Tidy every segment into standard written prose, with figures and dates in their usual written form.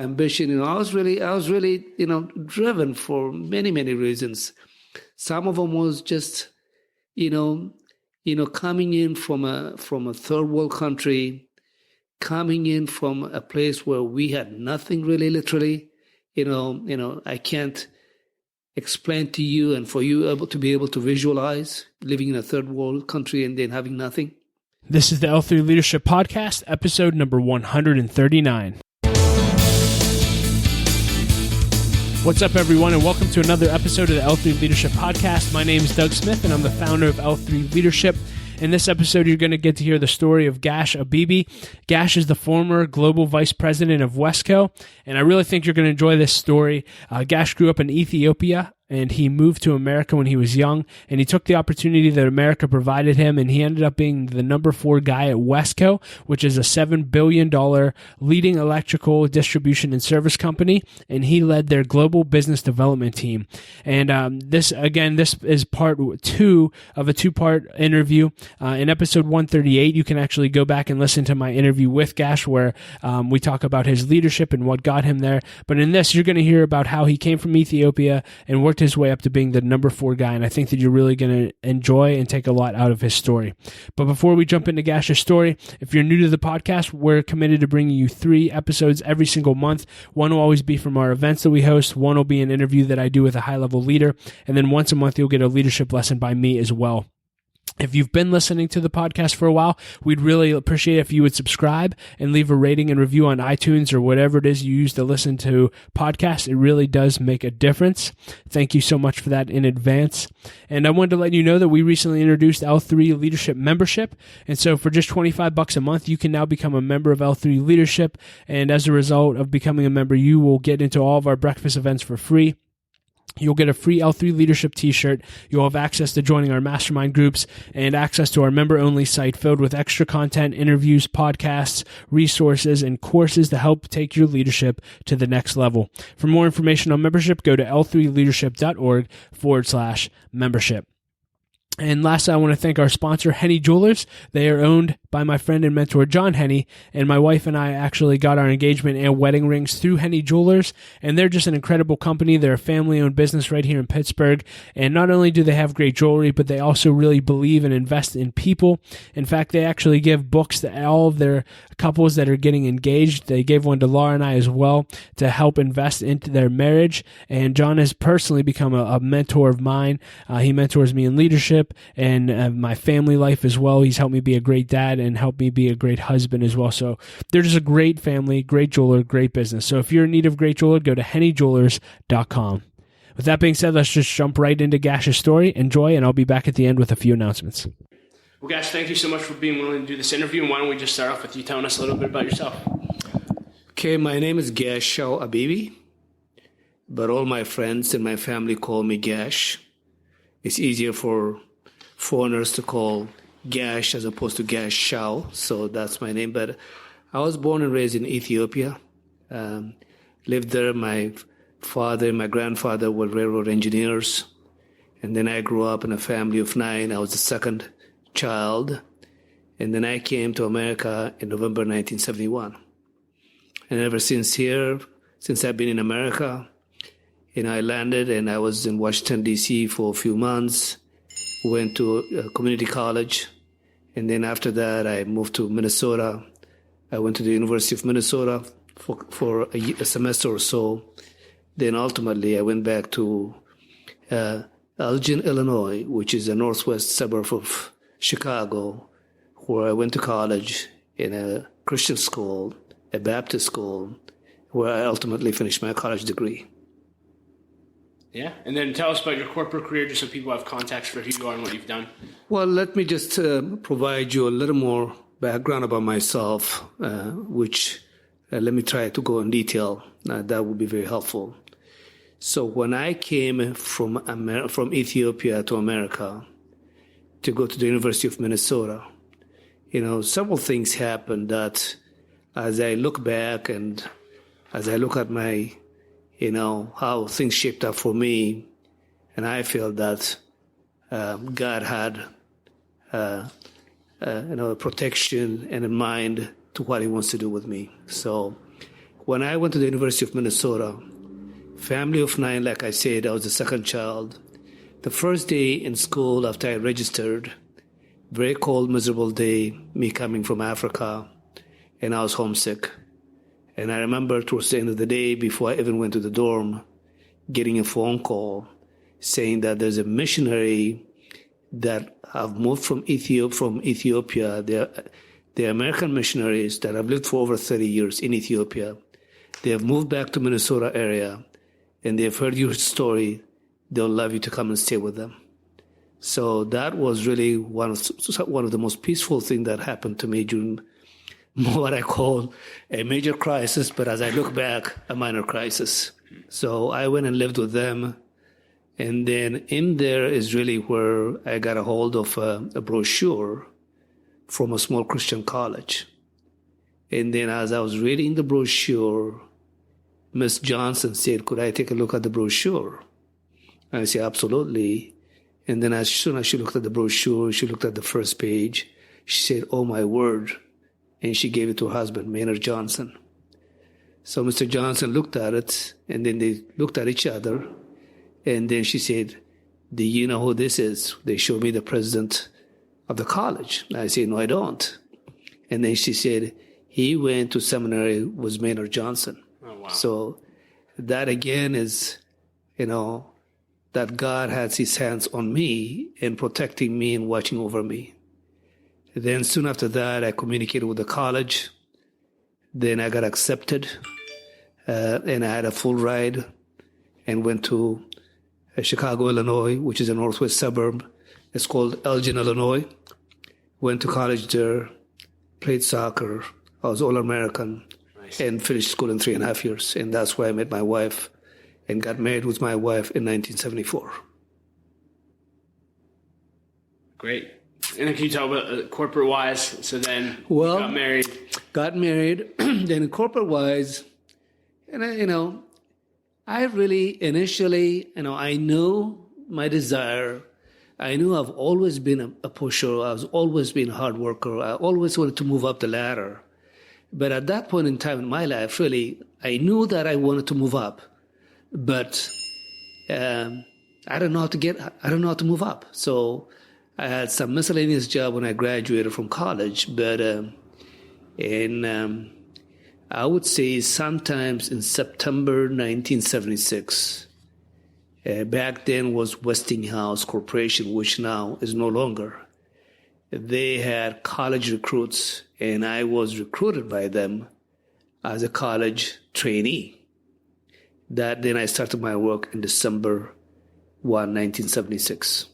ambition. I was really, driven for many, many reasons. Some of them was just, coming in from a third world country, coming in from a place where we had nothing really, literally. I can't explain to you and for you to be able to visualize living in a third world country and then having nothing. This is the L3 Leadership Podcast, episode number 139. What's up, everyone, and welcome to another episode of the L3 Leadership Podcast. My name is Doug Smith, and I'm the founder of L3 Leadership. In this episode, you're going to get to hear the story of Gash Abebe. Gash is the former global vice president of Wesco, and I really think you're going to enjoy this story. Gash grew up in Ethiopia, and he moved to America when he was young, and he took the opportunity that America provided him, and he ended up being the number 4 guy at Wesco, which is a $7 billion leading electrical distribution and service company, and he led their global business development team. And this is part 2 of a 2-part interview. In episode 138, you can actually go back and listen to my interview with Gash, where we talk about his leadership and what got him there. But in this, you're going to hear about how he came from Ethiopia and worked his way up to being the number 4 guy, and I think that you're really going to enjoy and take a lot out of his story. But before we jump into Gash's story, if you're new to the podcast, we're committed to bringing you 3 episodes every single month. One will always be from our events that we host, one will be an interview that I do with a high-level leader, and then once a month you'll get a leadership lesson by me as well. If you've been listening to the podcast for a while, we'd really appreciate if you would subscribe and leave a rating and review on iTunes or whatever it is you use to listen to podcasts. It really does make a difference. Thank you so much for that in advance. And I wanted to let you know that we recently introduced L3 Leadership membership. And so for just $25 a month, you can now become a member of L3 Leadership. And as a result of becoming a member, you will get into all of our breakfast events for free. You'll get a free L3 Leadership t-shirt. You'll have access to joining our mastermind groups and access to our member-only site filled with extra content, interviews, podcasts, resources, and courses to help take your leadership to the next level. For more information on membership, go to l3leadership.org/membership. And lastly, I want to thank our sponsor, Henny Jewelers. They are owned by my friend and mentor, John Henny, and my wife and I actually got our engagement and wedding rings through Henny Jewelers, and they're just an incredible company. They're a family-owned business right here in Pittsburgh, and not only do they have great jewelry, but they also really believe and invest in people. In fact, they actually give books to all of their couples that are getting engaged. They gave one to Laura and I as well to help invest into their marriage, and John has personally become a mentor of mine. He mentors me in leadership and my family life as well. He's helped me be a great dad and helped me be a great husband as well. So they're just a great family, great jeweler, great business. So if you're in need of great jeweler, go to hennyjewelers.com. With that being said, let's just jump right into Gash's story. Enjoy, and I'll be back at the end with a few announcements. Well, Gash, thank you so much for being willing to do this interview. And why don't we just start off with you telling us a little bit about yourself? Okay, my name is Gash Abebe, but all my friends and my family call me Gash. It's easier for foreigners to call Gash as opposed to Gash Shao, so that's my name. But I was born and raised in Ethiopia. Lived there. My father and my grandfather were railroad engineers. And then I grew up in a family of 9. I was the second child. And then I came to America in November 1971. And ever since I've been in America, I landed and I was in Washington, D.C. for a few months. Went to a community college, and then after that I moved to Minnesota. I went to the University of Minnesota for a semester or so. Then ultimately I went back to Elgin, Illinois, which is a northwest suburb of Chicago, where I went to college in a Christian school, a Baptist school, where I ultimately finished my college degree. Yeah, and then tell us about your corporate career, just so people have context for who you are and what you've done. Well, let me just provide you a little more background about myself, which let me try to go in detail. That would be very helpful. So when I came from Ethiopia to America to go to the University of Minnesota, several things happened that as I look back and as I look at my how things shaped up for me, and I feel that God had, a protection and a mind to what He wants to do with me. So when I went to the University of Minnesota, family of 9, like I said, I was the second child. The first day in school after I registered, very cold, miserable day, me coming from Africa, and I was homesick. And I remember towards the end of the day, before I even went to the dorm, getting a phone call saying that there's a missionary that have moved from Ethiopia. They're American missionaries that have lived for over 30 years in Ethiopia. They have moved back to Minnesota area, and they've heard your story. They'll love you to come and stay with them. So that was really one of the most peaceful things that happened to me during what I call a major crisis, but as I look back, a minor crisis. So I went and lived with them. And then in there is really where I got a hold of a brochure from a small Christian college. And then as I was reading the brochure, Miss Johnson said, could I take a look at the brochure? I said, absolutely. And then as soon as she looked at the brochure, she looked at the first page. She said, oh, my word. And she gave it to her husband, Maynard Johnson. So Mr. Johnson looked at it, and then they looked at each other. And then she said, do you know who this is? They showed me the president of the college. I said, no, I don't. And then she said, he went to seminary with Maynard Johnson. Oh, wow. So that again is, that God has his hands on me and protecting me and watching over me. Then soon after that, I communicated with the college. Then I got accepted, and I had a full ride and went to Chicago, Illinois, which is a northwest suburb. It's called Elgin, Illinois. Went to college there, played soccer. I was All-American. Nice. And finished school in 3.5 years. And that's where I met my wife and got married with my wife in 1974. Great. And can you talk about corporate-wise? So then you got married. Got married. Then corporate-wise, and I really initially, I knew my desire. I knew I've always been a pusher. I've always been a hard worker. I always wanted to move up the ladder. But at that point in time in my life, really, I knew that I wanted to move up. But I don't know how to move up. So I had some miscellaneous job when I graduated from college, but I would say sometimes in September 1976, back then was Westinghouse Corporation, which now is no longer. They had college recruits, and I was recruited by them as a college trainee. Then I started my work in December 1, 1976.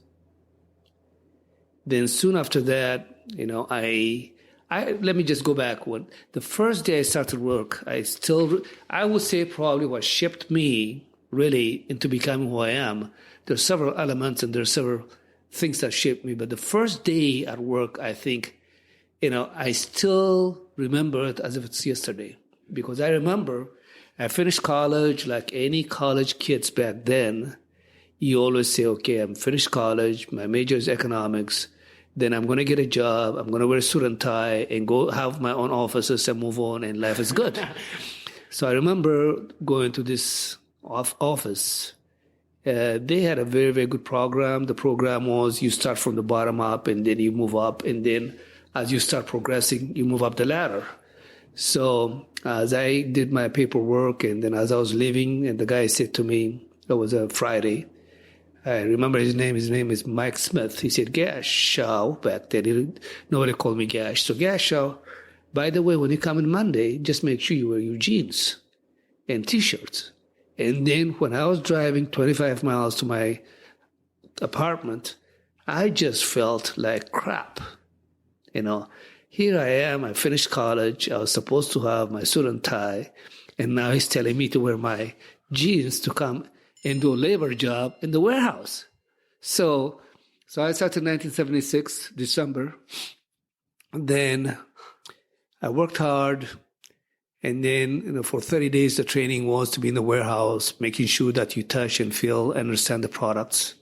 Then soon after that, let me just go back. When the first day I started work, I would say probably what shaped me really into becoming who I am. There's several elements and there's several things that shaped me. But the first day at work, I think, I still remember it as if it's yesterday. Because I remember I finished college like any college kids back then. You always say, okay, I'm finished college. My major is economics. Then I'm going to get a job. I'm going to wear a suit and tie and go have my own offices and move on, and life is good. So I remember going to this office. They had a very, very good program. The program was you start from the bottom up, and then you move up. And then as you start progressing, you move up the ladder. So as I did my paperwork, and then as I was leaving, and the guy said to me, it was a Friday, I remember his name is Mike Smith. He said, Gash, Shaw, back then. Nobody called me Gash. So Gash, Shaw, by the way, when you come in Monday, just make sure you wear your jeans and T-shirts. And then when I was driving 25 miles to my apartment, I just felt like crap. Here I am, I finished college. I was supposed to have my suit and tie. And now he's telling me to wear my jeans to come and do a labor job in the warehouse. So I started in 1976, December. Then I worked hard. And then, for 30 days, the training was to be in the warehouse, making sure that you touch and feel and understand the products.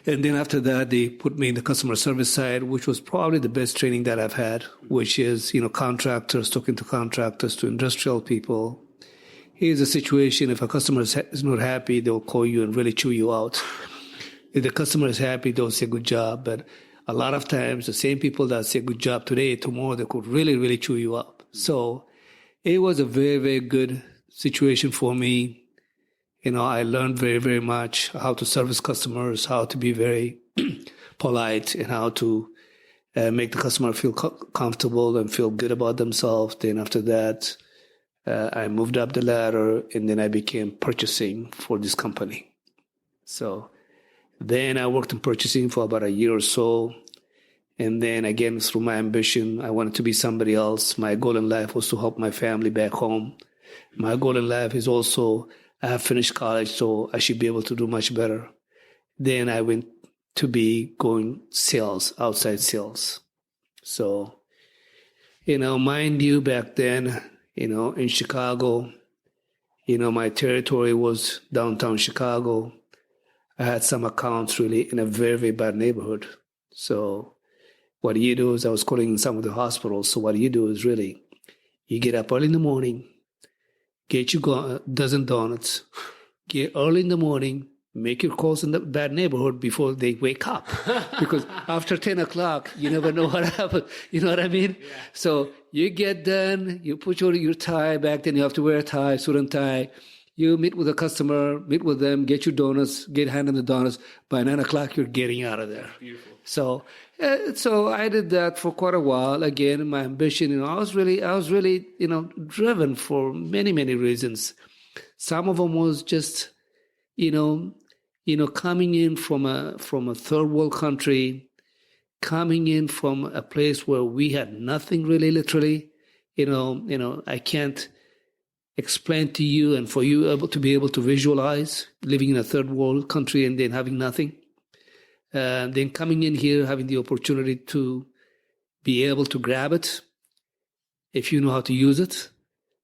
And then after that, they put me in the customer service side, which was probably the best training that I've had, which is, contractors, talking to contractors, to industrial people. Here's a situation. If a customer is not happy, they'll call you and really chew you out. If the customer is happy, they'll say good job. But a lot of times, the same people that say good job today, tomorrow, they could really, really chew you up. So it was a very, very good situation for me. I learned very, very much how to service customers, how to be very polite, and how to make the customer feel comfortable and feel good about themselves. Then after that, I moved up the ladder, and then I became purchasing for this company. So then I worked in purchasing for about a year or so. And then again, through my ambition, I wanted to be somebody else. My goal in life was to help my family back home. My goal in life is also, I have finished college, so I should be able to do much better. Then I went to be going sales, outside sales. So, mind you, back then, in Chicago, my territory was downtown Chicago. I had some accounts really in a very, very bad neighborhood. So what you do is, I was calling in some of the hospitals. So what you do is really, you get up early in the morning, get you a dozen donuts, get early in the morning, make your calls in the bad neighborhood before they wake up. Because after 10 o'clock, you never know what happened. You know what I mean? Yeah. So you get done, you put your tie. Back then you have to wear a tie, suit and tie. You meet with a customer, meet with them, get your donuts, get handed the donuts. By 9 o'clock, you're getting out of there. Beautiful. So I did that for quite a while. Again, my ambition, I was really, driven for many, many reasons. Some of them was just, coming in from a third world country, coming in from a place where we had nothing really, literally. I can't explain to you, and for you to be able to visualize living in a third world country and then having nothing. Then coming in here, having the opportunity to be able to grab it if you know how to use it.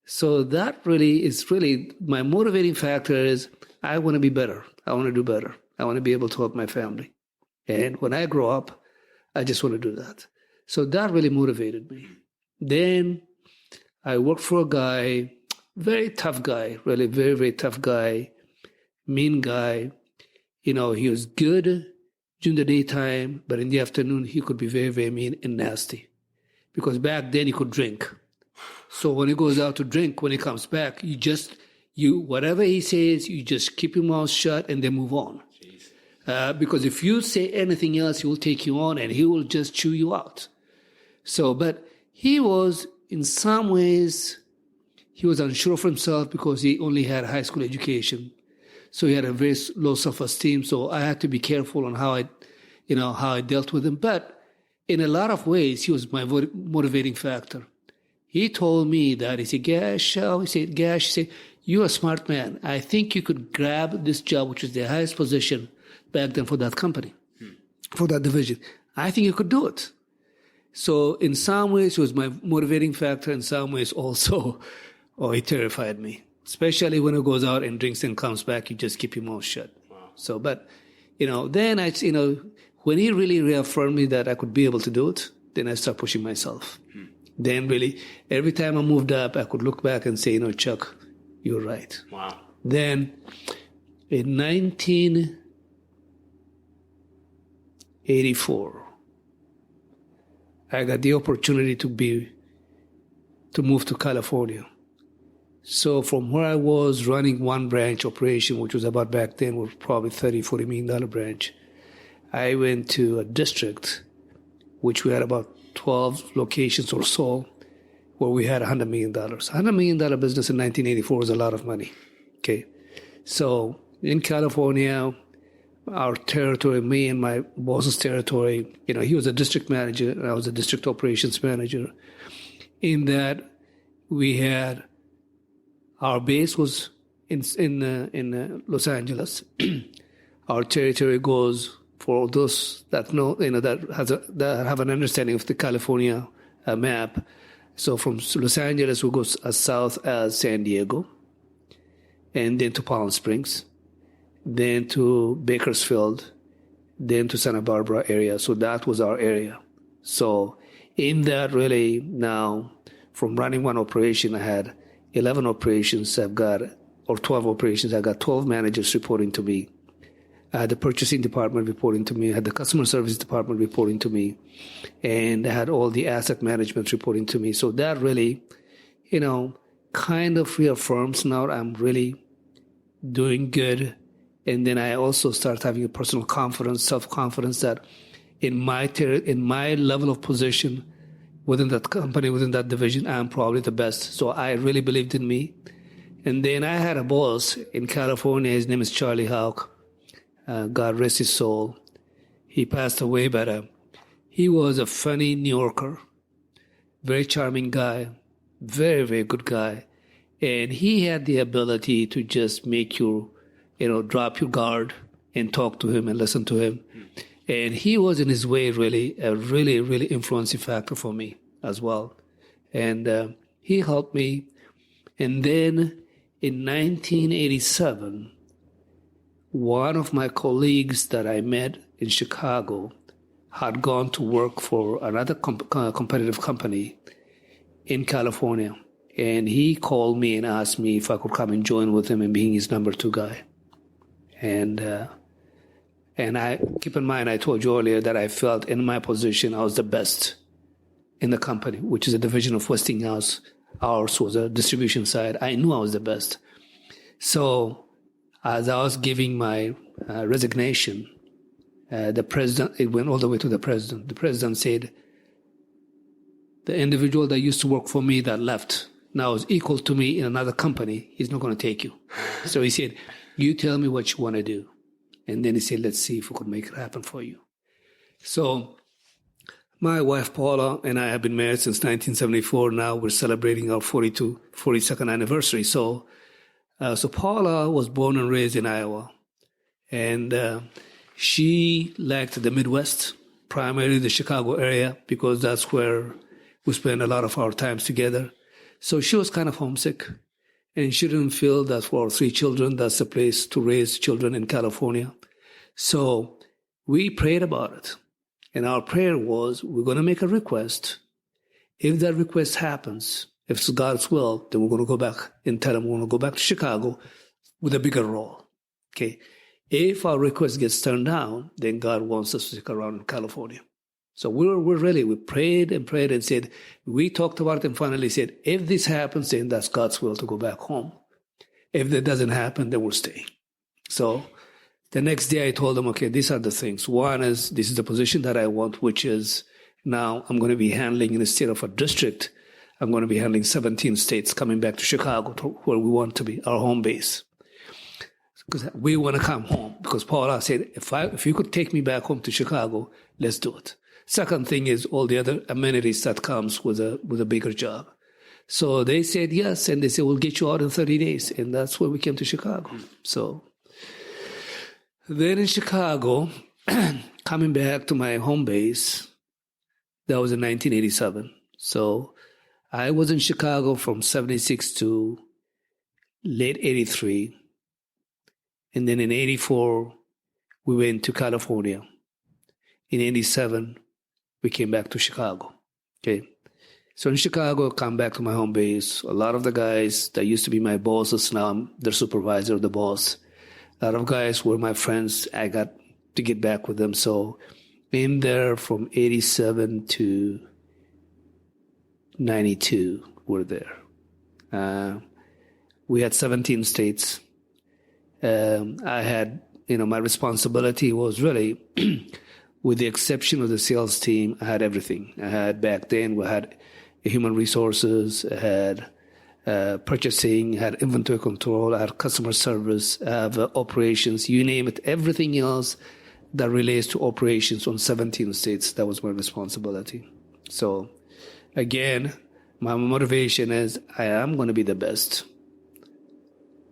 So that really is my motivating factor is I want to be better. I want to do better. I want to be able to help my family. And when I grow up, I just want to do that. So that really motivated me. Then I worked for a guy, very tough guy, really very, very tough guy, mean guy. He was good during the daytime, but in the afternoon, he could be very, very mean and nasty. Because back then, he could drink. So when he goes out to drink, when he comes back, whatever he says, you just keep your mouth shut and then move on. Because if you say anything else, he will take you on and he will just chew you out. So, but he was, in some ways, he was unsure of himself because he only had high school education. So he had a very low self-esteem. So I had to be careful on how I dealt with him. But in a lot of ways, he was my motivating factor. He told me that, he said, Gash, you're a smart man. I think you could grab this job, which is the highest position back then for that company, for that division. I think you could do it. So in some ways, it was my motivating factor. In some ways also, he terrified me. Especially when he goes out and drinks and comes back, you just keep your mouth shut. Wow. So, but, then when he really reaffirmed me that I could be able to do it, then I started pushing myself. Then really, every time I moved up, I could look back and say, Chuck, you're right. Wow. Then in 1984, I got the opportunity to move to California. So from where I was running one branch operation, which was about back then was probably $30-40 million branch, I went to a district, which we had about 12 locations or so, where we had $100 million. $100 million business in 1984 was a lot of money. Okay. So in California, our territory, me and my boss's territory, he was a district manager and I was a district operations manager. In that we had, our base was in Los Angeles. Our territory goes, for those that know, that have an understanding of the California map. So from Los Angeles, we go as south as San Diego, and then to Palm Springs, then to Bakersfield, then to Santa Barbara area. So that was our area. So in that really now, from running one operation, I had 11 operations. Or 12 operations. I got 12 managers reporting to me. I had the purchasing department reporting to me. I had the customer service department reporting to me. And I had all the asset management reporting to me. So that really, kind of reaffirms now I'm really doing good. And then I also start having a personal confidence, self-confidence that in my level of position within that company, within that division, I'm probably the best. So I really believed in me. And then I had a boss in California. His name is Charlie Houck. God rest his soul. He passed away, but he was a funny New Yorker, very charming guy, very, very good guy. And he had the ability to just make you, drop your guard and talk to him and listen to him. And he was in his way really a really, really influencing factor for me as well. And he helped me. And then in 1987, one of my colleagues that I met in Chicago had gone to work for another competitive company in California. And he called me and asked me if I could come and join with him and being his number 2 guy. And I keep in mind, I told you earlier that I felt in my position I was the best in the company, which is a division of Westinghouse. Ours was a distribution side. I knew I was the best. So as I was giving my resignation, the president, it went all the way to the president. The president said, the individual that used to work for me that left now is equal to me in another company. He's not going to take you. So he said, you tell me what you want to do. And then he said, let's see if we could make it happen for you. So my wife, Paula, and I have been married since 1974. Now we're celebrating our 42nd anniversary. So Paula was born and raised in Iowa. And she liked the Midwest, primarily the Chicago area, because that's where we spend a lot of our times together. So she was kind of homesick. And she didn't feel that for our 3 children, that's the place to raise children in California. So we prayed about it. And our prayer was, we're going to make a request. If that request happens, if it's God's will, then we're going to go back and tell him we're going to go back to Chicago with a bigger role. Okay. If our request gets turned down, then God wants us to stick around in California. So we prayed and said, we talked about it and finally said, if this happens, then that's God's will to go back home. If that doesn't happen, then we'll stay. So the next day I told them, okay, these are the things. One is, this is the position that I want, which is now I'm going to be handling instead of a district, I'm going to be handling 17 states coming back to Chicago, to where we want to be, our home base. Because we want to come home. Because Paula said, if you could take me back home to Chicago, let's do it. Second thing is all the other amenities that comes with a bigger job. So they said yes, and they said, we'll get you out in 30 days. And that's where we came to Chicago. So then in Chicago, coming back to my home base, that was in 1987. So I was in Chicago from 76 to late 83. And then in 84, we went to California. In 87, we came back to Chicago. Okay. So in Chicago, I come back to my home base. A lot of the guys that used to be my bosses, now I'm their supervisor, the boss. A lot of guys were my friends. I got to get back with them. So in there from 87 to 92, we're there. We had 17 states. I had, my responsibility was really, with the exception of the sales team, I had everything. I had back then, we had human resources, I had purchasing, I had inventory control, I had customer service, I have operations, you name it, everything else that relates to operations on 17 states, that was my responsibility. So again, my motivation is I am going to be the best,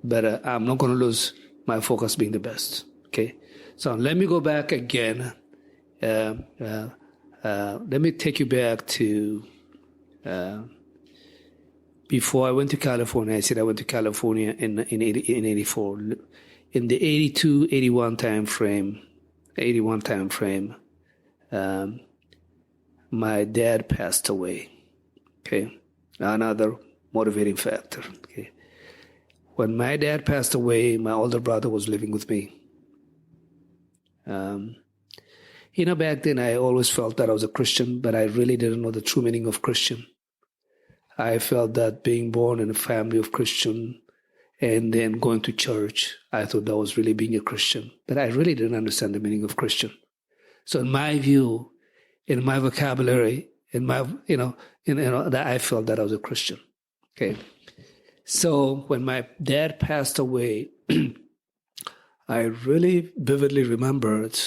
but I'm not going to lose my focus being the best. Okay, so let me go back again. Let me take you back to before I went to California. I said I went to California in 84. In the 82, 81 time frame, 81 time frame, my dad passed away. Okay, another motivating factor. Okay, when my dad passed away, my older brother was living with me. Back then I always felt that I was a Christian, but I really didn't know the true meaning of Christian. I felt that being born in a family of Christian and then going to church, I thought that was really being a Christian. But I really didn't understand the meaning of Christian. So in my view, in my vocabulary, that I felt that I was a Christian. Okay. So when my dad passed away, I really vividly remembered,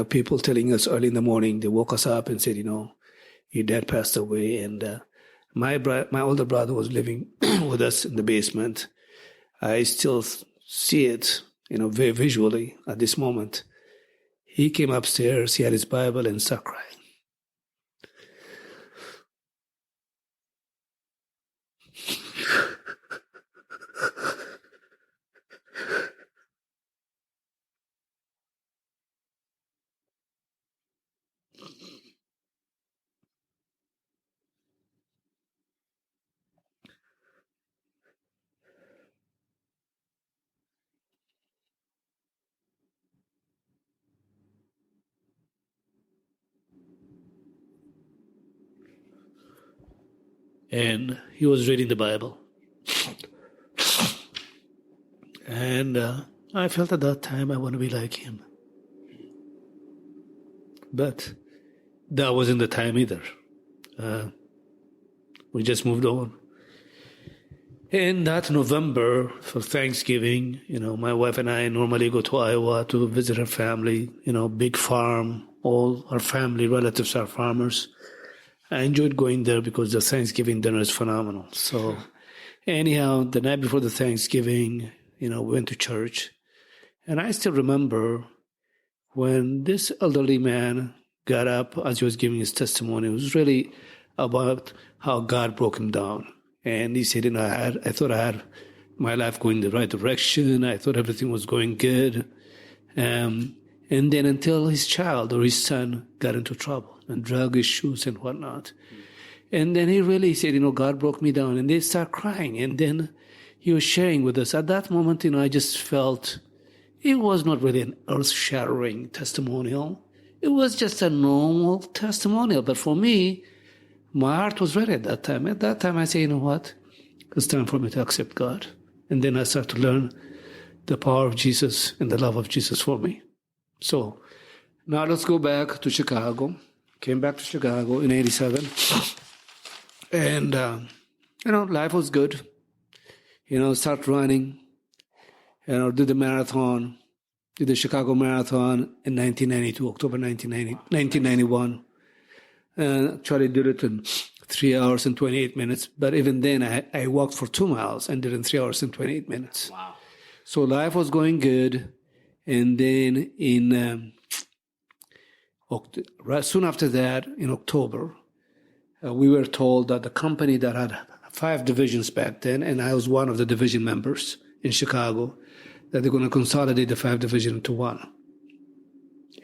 people telling us early in the morning, they woke us up and said, your dad passed away. And my older brother was living with us in the basement. I still see it, very visually at this moment. He came upstairs, he had his Bible and started crying. And he was reading the Bible. And I felt at that time I want to be like him. But that wasn't the time either. We just moved on. And that November for Thanksgiving, my wife and I normally go to Iowa to visit her family, big farm. All our family relatives are farmers. I enjoyed going there because the Thanksgiving dinner is phenomenal. So anyhow, the night before the Thanksgiving, we went to church. And I still remember when this elderly man got up as he was giving his testimony. It was really about how God broke him down. And he said, I thought I had my life going the right direction. I thought everything was going good. And then until his child or his son got into trouble and drug issues and whatnot. And then he really said, God broke me down. And they start crying. And then he was sharing with us. At that moment, I just felt it was not really an earth-shattering testimonial. It was just a normal testimonial. But for me, my heart was ready at that time. At that time, I said, what? It's time for me to accept God. And then I started to learn the power of Jesus and the love of Jesus for me. So now let's go back to Chicago. Came back to Chicago in 87. And, life was good. Start running. Did the marathon. Did the Chicago Marathon in 1992, October 1991. Actually did it in 3 hours and 28 minutes. But even then, I walked for 2 miles and did it in 3 hours and 28 minutes. Wow. So life was going good. And then soon after that, in October, we were told that the company that had 5 divisions back then, and I was one of the division members in Chicago, that they're going to consolidate the 5 divisions into one.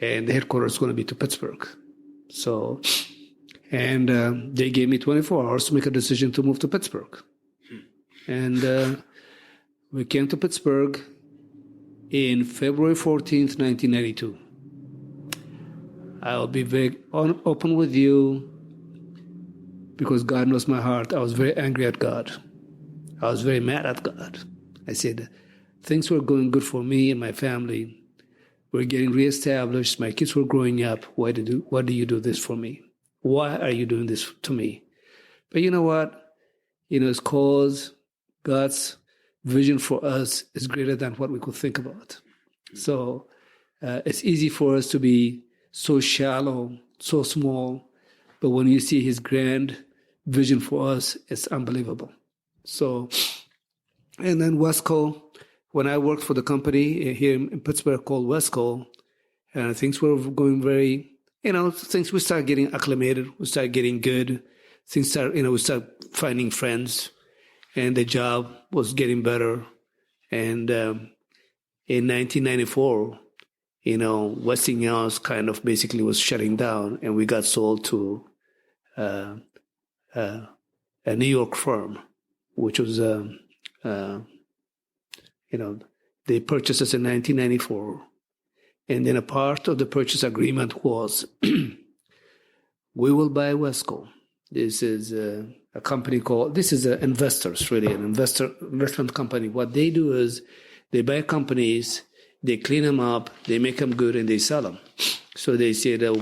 And the headquarters is going to be to Pittsburgh. So, and they gave me 24 hours to make a decision to move to Pittsburgh. And we came to Pittsburgh in February 14th, 1992. I'll be very open with you because God knows my heart. I was very angry at God. I was very mad at God. I said, things were going good for me and my family. We're getting reestablished. My kids were growing up. Why do you do this for me? Why are you doing this to me? But you know what? It's because God's vision for us is greater than what we could think about. So it's easy for us to be so shallow, so small, but when you see his grand vision for us, it's unbelievable. So, and then Wesco, when I worked for the company here in Pittsburgh called Wesco, things were going very, we started getting acclimated, we started getting good, we started finding friends, and the job was getting better. And in 1994, Westinghouse kind of basically was shutting down, and we got sold to a New York firm, which was, they purchased us in 1994. And then a part of the purchase agreement was we will buy Wesco. This is a company this is investors, really, an investment company. What they do is they buy companies, they clean them up, they make them good, and they sell them. So they say that,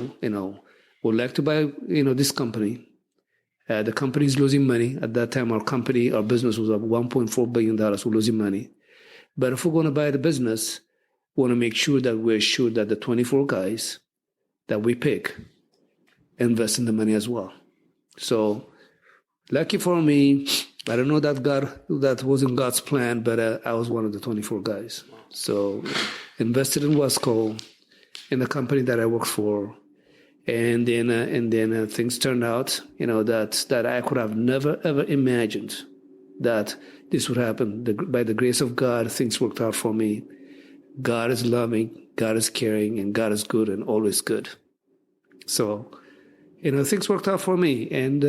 would like to buy, this company. The company is losing money. At that time, our business was up $1.4 billion. We're losing money. But if we're going to buy the business, we want to make sure that we're sure that the 24 guys that we pick invest in the money as well. So lucky for me, I don't know that wasn't God's plan, but I was one of the 24 guys. So invested in Wesco, in the company that I worked for. And then things turned out, that I could have never, ever imagined that this would happen. By the grace of God, things worked out for me. God is loving, God is caring, and God is good and always good. So, things worked out for me. And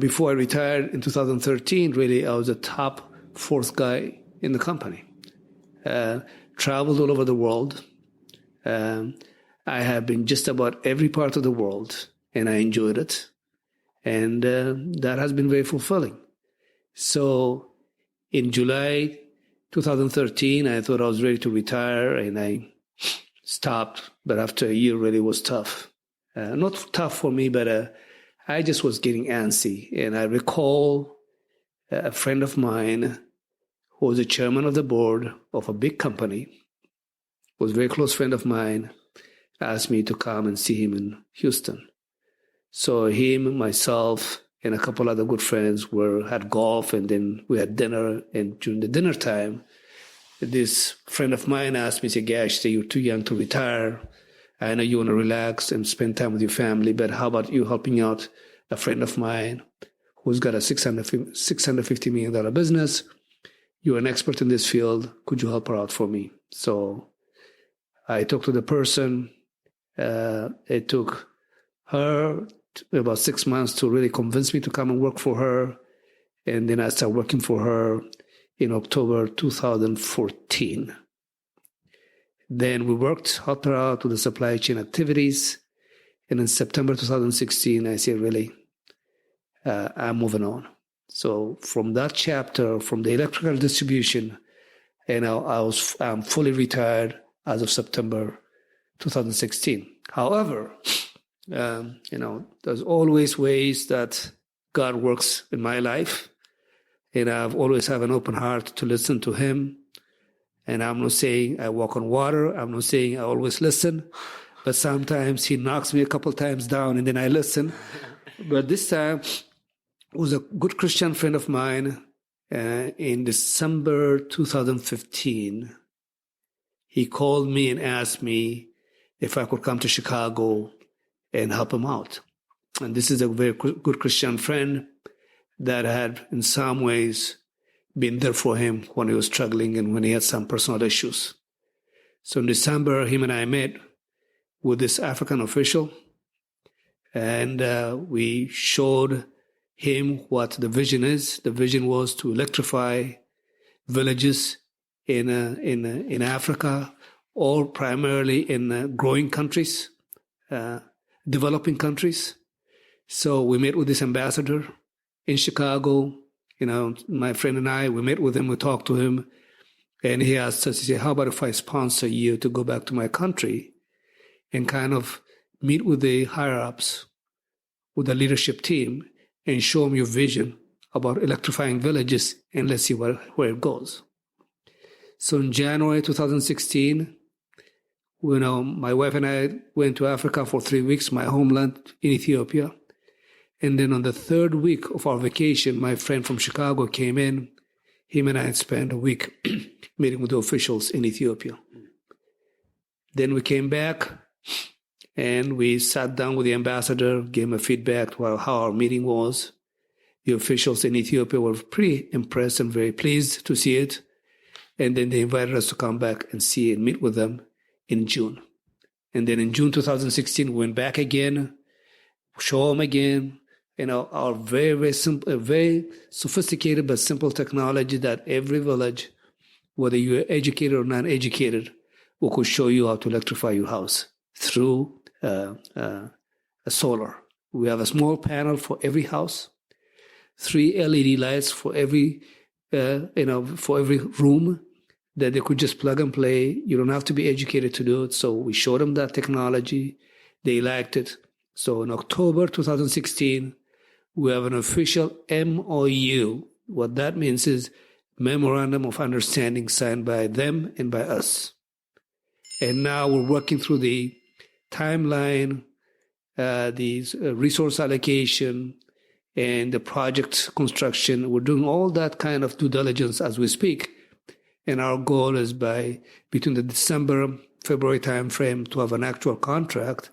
before I retired in 2013, really, I was the top fourth guy in the company. Traveled all over the world. I have been just about every part of the world, and I enjoyed it. And that has been very fulfilling. So in July 2013, I thought I was ready to retire, and I stopped. But after a year, really was tough. Not tough for me, but I just was getting antsy. And I recall a friend of mine who was the chairman of the board of a big company, was a very close friend of mine, asked me to come and see him in Houston. So him, myself, and a couple other good friends had golf, and then we had dinner. And during the dinner time, this friend of mine asked me, said, Gash, you're too young to retire. I know you want to relax and spend time with your family, but how about you helping out a friend of mine who's got a $650 million business? You're an expert in this field. Could you help her out for me? So I talked to the person. It took her about 6 months to really convince me to come and work for her. And then I started working for her in October 2014. Then we helped her out with the supply chain activities. And in September 2016, I said, really, I'm moving on. So from that chapter, from the electrical distribution, I'm fully retired as of September 2016. However, there's always ways that God works in my life, and I've always have an open heart to listen to Him. And I'm not saying I walk on water. I'm not saying I always listen, but sometimes He knocks me a couple times down, and then I listen. But this time, it was a good Christian friend of mine. In December 2015, he called me and asked me if I could come to Chicago and help him out. And this is a very good Christian friend that had, in some ways, been there for him when he was struggling and when he had some personal issues. So in December, him and I met with this African official, and we showed him what the vision is. The vision was to electrify villages in Africa, or primarily in growing countries, developing countries. So we met with this ambassador in Chicago. My friend and I, we met with him, we talked to him, and he asked us, he said, how about if I sponsor you to go back to my country and kind of meet with the higher-ups, with the leadership team, and show them your vision about electrifying villages, and let's see where it goes. So in January 2016, my wife and I went to Africa for 3 weeks, my homeland in Ethiopia. And then on the third week of our vacation, my friend from Chicago came in. Him and I had spent a week meeting with the officials in Ethiopia. Then we came back and we sat down with the ambassador, gave him a feedback to how our meeting was. The officials in Ethiopia were pretty impressed and very pleased to see it. And then they invited us to come back and see and meet with them in June. And then in June 2016, we went back again, show them again, our very, very simple, very sophisticated but simple technology that every village, whether you're educated or non-educated, we could show you how to electrify your house through a solar. We have a small panel for every house, 3 LED lights for every room that they could just plug and play. You don't have to be educated to do it. So we showed them that technology. They liked it. So in October 2016, we have an official MOU. What that means is Memorandum of Understanding signed by them and by us. And now we're working through the timeline, the resource allocation, and the project construction. We're doing all that kind of due diligence as we speak. And our goal is by between the December-February timeframe to have an actual contract.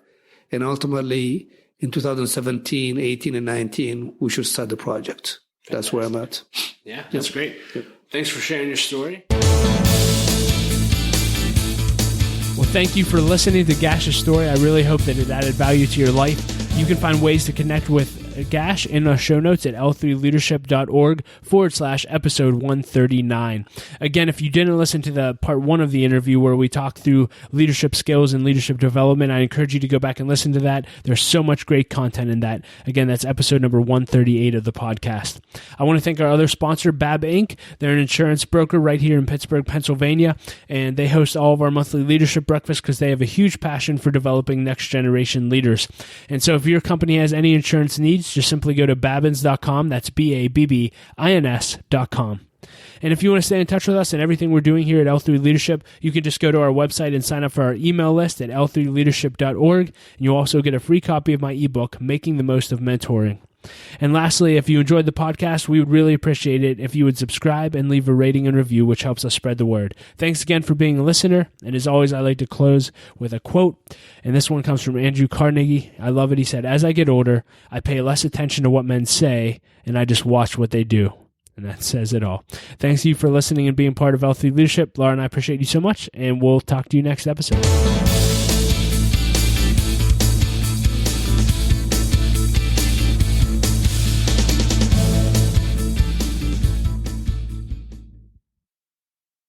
And ultimately, in 2017, 18, and 19, we should start the project. That's where I'm at. Yeah, that's great. Yep. Thanks for sharing your story. Well, thank you for listening to Gash's story. I really hope that it added value to your life. You can find ways to connect with Gash in our show notes at l3leadership.org/episode 139. Again, if you didn't listen to the part 1 of the interview where we talked through leadership skills and leadership development, I encourage you to go back and listen to that. There's so much great content in that. Again, that's episode number 138 of the podcast. I want to thank our other sponsor, Abebe Inc. They're an insurance broker right here in Pittsburgh, Pennsylvania, and they host all of our monthly leadership breakfasts because they have a huge passion for developing next generation leaders. And so if your company has any insurance needs, just simply go to babbins.com. That's BABBINS.com. And if you want to stay in touch with us and everything we're doing here at L3 Leadership, you can just go to our website and sign up for our email list at l3leadership.org. And you'll also get a free copy of my ebook, Making the Most of Mentoring. And lastly, if you enjoyed the podcast, we would really appreciate it if you would subscribe and leave a rating and review, which helps us spread the word. Thanks again for being a listener. And as always, I like to close with a quote. And this one comes from Andrew Carnegie. I love it. He said, "As I get older, I pay less attention to what men say, and I just watch what they do." And that says it all. Thanks to you for listening and being part of L3 Leadership. Laura and I appreciate you so much, and we'll talk to you next episode.